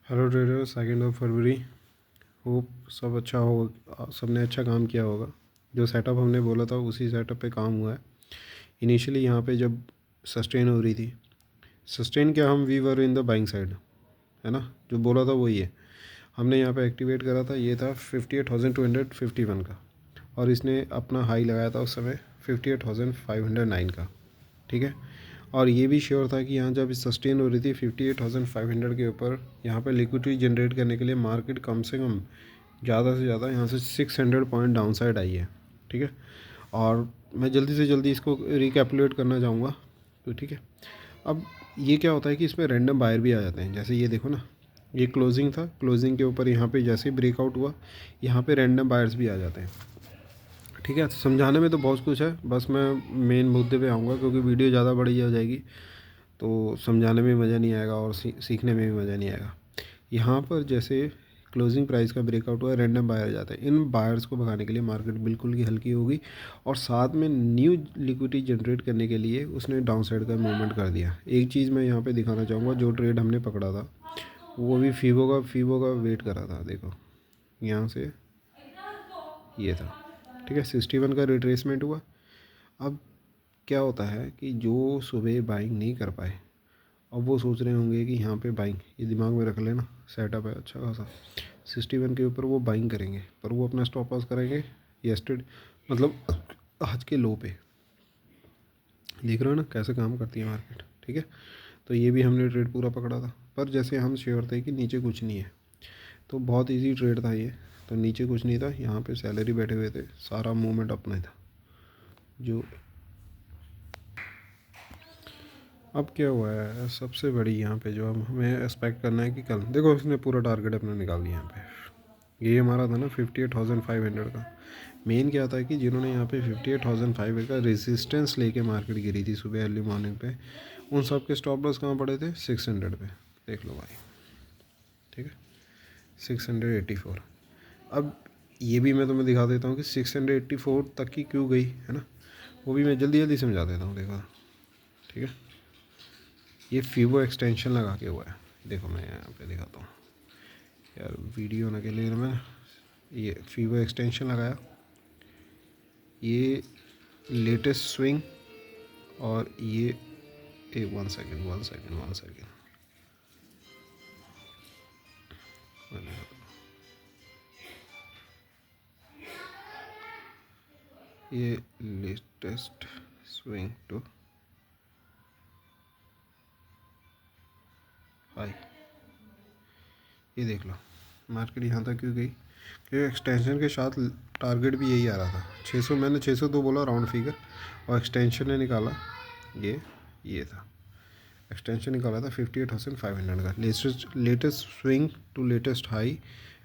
Hello trader, 2 फरवरी। Hope सब अच्छा हो, सबने अच्छा काम किया होगा। जो सेटअप हमने बोला था उसी सेटअप पे काम हुआ है। इनिशियली यहाँ पे जब सस्टेन हो रही थी, सस्टेन क्या, हम we were in the buying side, है ना। जो बोला था वही है। हमने यहाँ पे एक्टिवेट करा था, ये था 58,251 का, और इसने अपना हाई लगाया था उस समय 58,509 का, ठीक है। और ये भी श्योर था कि यहाँ जब सस्टेन हो रही थी 58,500 के ऊपर, यहाँ पे लिक्विडिटी जनरेट करने के लिए मार्केट कम से कम ज़्यादा से ज़्यादा यहाँ से 600 पॉइंट डाउन साइड आई है, ठीक है। और मैं जल्दी से जल्दी इसको रिकैपुलेट करना चाहूँगा, तो ठीक है। अब ये क्या होता है कि इसमें रैंडम बायर भी आ जाते हैं। जैसे ये देखो ना, ये क्लोजिंग था, क्लोजिंग के ऊपर यहाँ पे जैसे ही ब्रेकआउट हुआ, यहाँ पे रैंडम बायर्स भी आ जाते हैं, ठीक है। समझाने में तो बहुत कुछ है, बस मैं मेन मुद्दे पे आऊँगा क्योंकि वीडियो ज़्यादा बड़ी हो जाएगी तो समझाने में मज़ा नहीं आएगा और सीखने में भी मज़ा नहीं आएगा। यहाँ पर जैसे क्लोजिंग प्राइस का ब्रेकआउट हुआ, रैंडम बायर जाता है। इन बायर्स को भगाने के लिए मार्केट बिल्कुल की हल्की होगी, और साथ में न्यू लिक्विडिटी जनरेट करने के लिए उसने डाउन साइड का मूवमेंट कर दिया। एक चीज़ मैं यहाँ पे दिखाना चाहूँगा, जो ट्रेड हमने पकड़ा था वो भी फीवो का वेट करा था। देखो यहाँ से ये था, ठीक है। 61 का रिट्रेसमेंट हुआ। अब क्या होता है कि जो सुबह बाइंग नहीं कर पाए, अब वो सोच रहे होंगे कि यहाँ पे बाइंग, ये दिमाग में रख लेना, सेटअप है अच्छा खासा। 61 के ऊपर वो बाइंग करेंगे, पर वो अपना स्टॉप लॉस करेंगे येस्टरडे, मतलब आज के लो पे। देख रहे हो ना कैसे काम करती है मार्केट, ठीक है। तो ये भी हमने ट्रेड पूरा पकड़ा था, पर जैसे हम श्योर थे कि नीचे कुछ नहीं है, तो बहुत इजी ट्रेड था ये। तो नीचे कुछ नहीं था, यहाँ पे सैलरी बैठे हुए थे, सारा मूवमेंट अपना ही था। जो अब क्या हुआ है, सबसे बड़ी यहाँ पे जो हम हमें एक्सपेक्ट करना है कि कल देखो इसने पूरा टारगेट अपना निकाल दिया। यहाँ पे ये हमारा था ना 58,500 का। मेन क्या था कि जिन्होंने यहाँ पे 58,500 का रेजिस्टेंस लेके मार्केट गिरी थी सुबह अर्ली मॉर्निंग पे, उन सब के स्टॉप लॉस कहाँ पड़े थे, 600 पे। देख लो भाई, ठीक है, 684। अब ये भी मैं तुम्हें दिखा देता हूँ कि 684 तक की क्यों गई, है ना। वो भी मैं जल्दी जल्दी समझा देता हूँ, देखो, ठीक है। ये फीवो एक्सटेंशन लगा के हुआ है, देखो मैं यहाँ पे दिखाता हूँ यार, वीडियो ना के लिए मैं ये फीवो एक्सटेंशन लगाया, ये लेटेस्ट स्विंग, और ये एक 1 सेकेंड ये लेटेस्ट स्विंग टू हाई, ये देख लो मार्केट यहाँ तक क्यों गई, क्योंकि एक्सटेंशन के साथ टारगेट भी यही आ रहा था 600। मैंने 602 बोला राउंड फिगर, और एक्सटेंशन ने निकाला ये था, एक्सटेंशन निकाला था 58,500 का। Latest swing to latest high,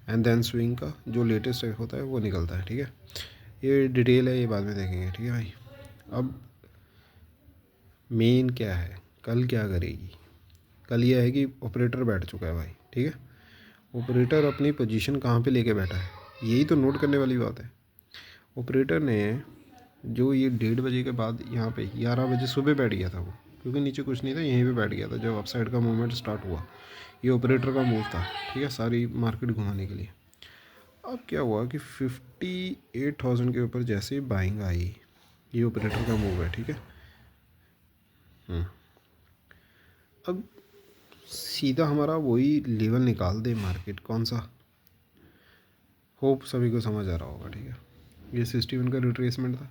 and then swing का जो लेटेस्ट होता है वो निकलता है, ठीक है। ये डिटेल है, ये बाद में देखेंगे, ठीक है भाई। अब मेन क्या है, कल क्या करेगी, कल ये है कि ऑपरेटर बैठ चुका है भाई, ठीक है। ऑपरेटर अपनी पोजीशन कहाँ पे लेके बैठा है, यही तो नोट करने वाली बात है। ऑपरेटर ने जो ये 1:30 के बाद यहाँ पे 11 बजे सुबह बैठ गया था वो, क्योंकि नीचे कुछ नहीं था, यहीं पे बैठ गया था जब अपसाइड का मूवमेंट स्टार्ट हुआ। ये ऑपरेटर का मूव था, ठीक है, सारी मार्केट घुमाने के लिए। अब क्या हुआ कि 58,000 के ऊपर जैसे ही बाइंग आई, ये ऑपरेटर का मूव है, ठीक है। अब सीधा हमारा वही लेवल निकाल दे मार्केट, कौन सा, होप सभी को समझ आ रहा होगा, ठीक है। ये 61 का रिट्रेसमेंट था,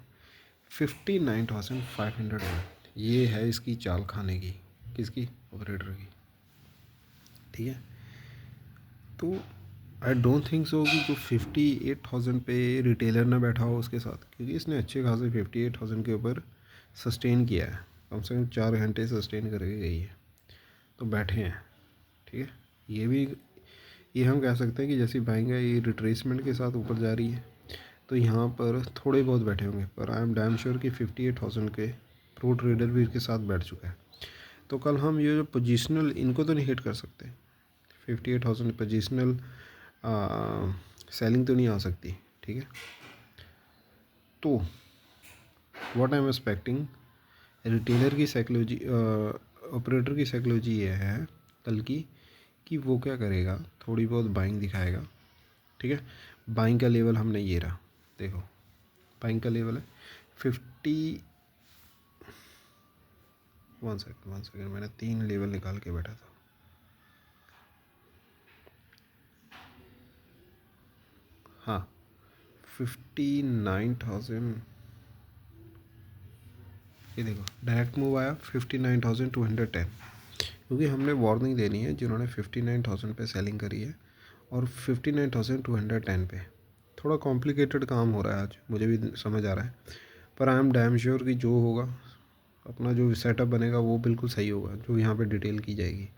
59,500 ये है इसकी चाल खाने की, किसकी, ऑपरेटर की, ठीक है। तो आई डोंट थिंक सो कि जो 58,000 पे रिटेलर ना बैठा हो उसके साथ, क्योंकि इसने अच्छे खासे 58,000 के ऊपर सस्टेन किया है, कम से कम 4 घंटे सस्टेन करके गई है, तो बैठे हैं, ठीक है। ये भी, ये हम कह सकते हैं कि जैसी बाइंग है ये रिट्रेसमेंट के साथ ऊपर जा रही है, तो यहाँ पर थोड़े बहुत बैठे होंगे, पर आई एम डैम श्योर कि 58,000 के प्रो ट्रेडर भी इसके साथ बैठ चुका है। तो कल हम ये जो पोजिशनल, इनको तो नहीं हिट कर सकते, 58,000 पोजिशनल सेलिंग तो नहीं आ सकती, ठीक है। तो what I am expecting, retailer की साइकोलॉजी, ऑपरेटर की साइकोलॉजी ये है कल की, कि वो क्या करेगा, थोड़ी बहुत बाइंग दिखाएगा, ठीक है। बाइंग का लेवल हमने ये रहा, देखो बाइंग का लेवल है 50। वन सेकेंड, मैंने 3 लेवल निकाल के बैठा था। हाँ 59,000, ये देखो डायरेक्ट मूव आया 59,210, क्योंकि हमने वार्निंग देनी है जिन्होंने 59,000 पे सेलिंग करी है और 59,210 पे। थोड़ा कॉम्प्लिकेटेड काम हो रहा है आज, मुझे भी समझ आ रहा है, पर आई एम डैम श्योर कि जो होगा अपना जो सेटअप बनेगा वो बिल्कुल सही होगा, जो यहाँ पे डिटेल की जाएगी।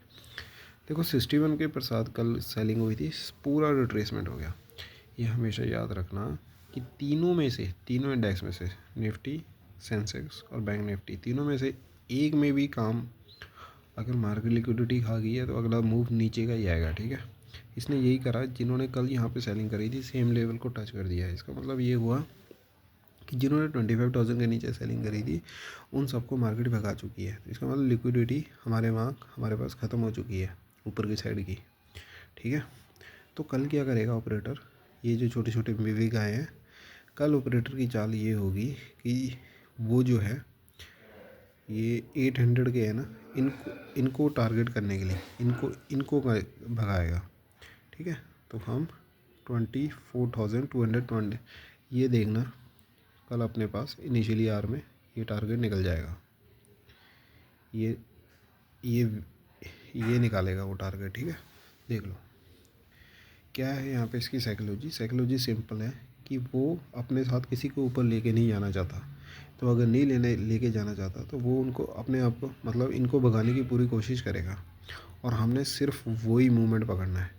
देखो 61 के प्रसाद कल सेलिंग हुई थी, पूरा रिट्रेसमेंट हो गया। ये हमेशा याद रखना कि तीनों में से, तीनों इंडेक्स में से, निफ्टी, सेंसेक्स और बैंक निफ्टी, तीनों में से एक में भी काम अगर मार्केट लिक्विडिटी खा गई है तो अगला मूव नीचे का ही आएगा, ठीक है। इसने यही करा, जिन्होंने कल यहाँ पे सेलिंग करी थी सेम लेवल को टच कर दिया है। इसका मतलब ये हुआ कि जिन्होंने 25,000 के नीचे सेलिंग करी थी उन सबको मार्केट भगा चुकी है। इसका मतलब लिक्विडिटी हमारे पास ख़त्म हो चुकी है ऊपर की साइड की, ठीक है। तो कल क्या करेगा ऑपरेटर, ये जो छोटे छोटे विवेक आए हैं, कल ऑपरेटर की चाल ये होगी कि वो जो है ये 800 के है ना, इनको टारगेट करने के लिए इनको भगाएगा, ठीक है। तो हम 24,220, ये देखना कल अपने पास इनिशियली आर में ये टारगेट निकल जाएगा, ये ये ये निकालेगा वो टारगेट, ठीक है। देख लो क्या है यहाँ पे इसकी साइकोलॉजी सिंपल है कि वो अपने साथ किसी को ऊपर लेके नहीं जाना चाहता। तो अगर नहीं लेके जाना चाहता तो वो उनको अपने आप को, मतलब इनको भगाने की पूरी कोशिश करेगा और हमने सिर्फ वही मूवमेंट पकड़ना है।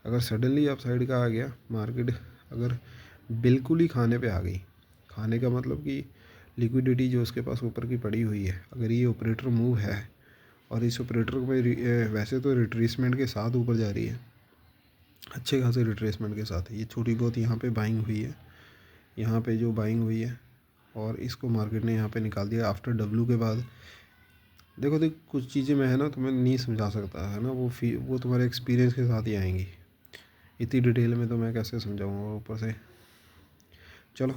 अगर सडनली अप साइड का आ गया मार्केट, अगर बिल्कुल ही खाने पे आ गई, खाने का मतलब कि लिक्विडिटी जो उसके पास ऊपर की पड़ी हुई है, अगर ये ऑपरेटर मूव है और इस ऑपरेटर में वैसे तो रिट्रेसमेंट के साथ ऊपर जा रही है, अच्छे खासे रिट्रेसमेंट के साथ है, ये छोटी बहुत यहाँ पे बाइंग हुई है, यहाँ पे जो बाइंग हुई है और इसको मार्केट ने यहाँ पे निकाल दिया आफ्टर डब्ल्यू के बाद। देखो कुछ चीज़ें मैं है ना तुम्हें नहीं समझा सकता है ना, वो तुम्हारे एक्सपीरियंस के साथ ही आएंगी, इतनी डिटेल में तो मैं कैसे समझाऊँगा ऊपर से। चलो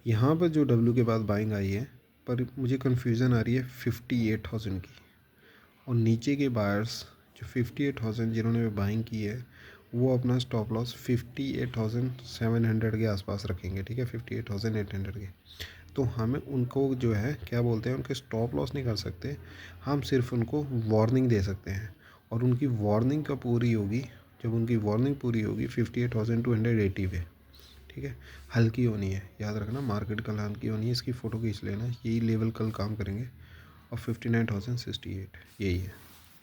यहाँ पर जो डब्ल्यू के बाद बाइंग आई है, पर मुझे कन्फ्यूज़न आ रही है 58,000 की, और नीचे के बायर्स जो 58,000 जिन्होंने बाइंग की है वो अपना स्टॉप लॉस 58,700 के आसपास रखेंगे, ठीक है, 58,800 के। तो हमें उनको जो है क्या बोलते हैं, उनके स्टॉप लॉस नहीं कर सकते, हम सिर्फ उनको वार्निंग दे सकते हैं। और उनकी वार्निंग कब पूरी होगी, जब उनकी वार्निंग पूरी होगी 58,280 पे, ठीक है। हल्की होनी है, याद रखना, मार्केट कल हल्की होनी है, इसकी फ़ोटो खींच लेना, यही लेवल कल काम करेंगे और 59,068 यही है,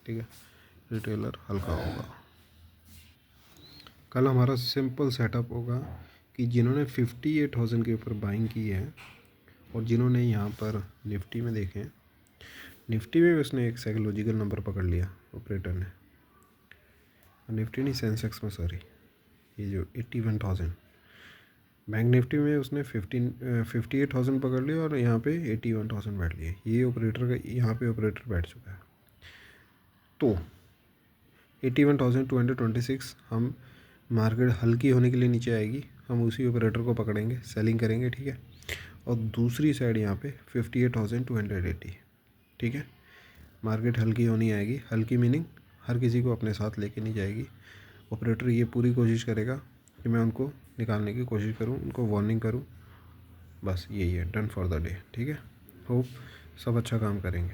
ठीक है। रिटेलर हल्का होगा, कल हमारा सिंपल सेटअप होगा कि जिन्होंने 58,000 के ऊपर बाइंग की है और जिन्होंने यहाँ पर निफ्टी में देखें, निफ्टी में उसने एक साइकोलॉजिकल नंबर पकड़ लिया ऑपरेटर ने, निफ्टी नहीं सेंसेक्स में, सॉरी, ये जो 81,000, बैंक निफ्टी में उसने 58,000 पकड़ लिया और यहाँ पे 81,000 बैठ लिए, ये ऑपरेटर का यहाँ पे ऑपरेटर बैठ चुका है। तो 81,226 हम मार्केट हल्की होने के लिए नीचे आएगी, हम उसी ऑपरेटर को पकड़ेंगे, सेलिंग करेंगे, ठीक है। और दूसरी साइड यहाँ पे 58,280, ठीक है। मार्केट हल्की होनी आएगी, हल्की मीनिंग हर किसी को अपने साथ लेके नहीं जाएगी। ऑपरेटर ये पूरी कोशिश करेगा कि मैं उनको निकालने की कोशिश करूँ, उनको वार्निंग करूँ, बस यही है, डन फॉर द डे, ठीक है। होप सब अच्छा काम करेंगे।